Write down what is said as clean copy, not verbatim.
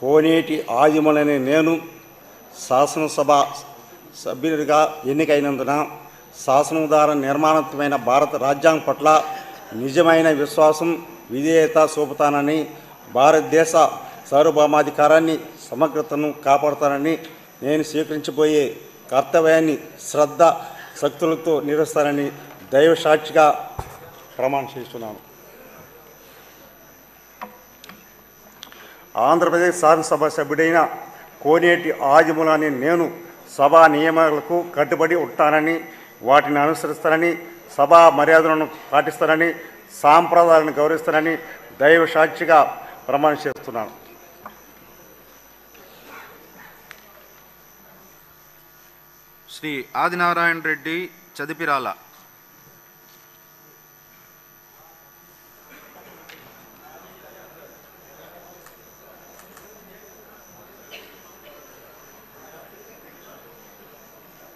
కోనేటి ఆదిమూలనే నేను శాసనసభ సభ్యుడిగా ఎన్నికైనందున శాసనం ద్వారా నిర్మాణాత్మకమైన భారత రాజ్యాంగం పట్ల నిజమైన విశ్వాసం విధేయత చూపుతానని, భారతదేశ సార్వభౌమాధికారాన్ని సమగ్రతను కాపాడుతానని, నేను స్వీకరించబోయే కర్తవ్యాన్ని శ్రద్ధ శక్తులతో నిర్వహిస్తానని దైవ సాక్షిగా ప్రమాణం చేస్తున్నాను. ఆంధ్రప్రదేశ్ శాసనసభ సభ్యుడైన కోనేటి ఆదిమూలనే నేను సభా నియమాలకు కట్టుబడి ఉంటానని, వాటిని అనుసరిస్తానని, సభా మర్యాదలను పాటిస్తానని, సాంప్రదాయాలను గౌరవిస్తానని దైవ సాక్షిగా ప్రమాణం చేస్తున్నాను. శ్రీ ఆదినారాయణ రెడ్డి చదిపిరాల.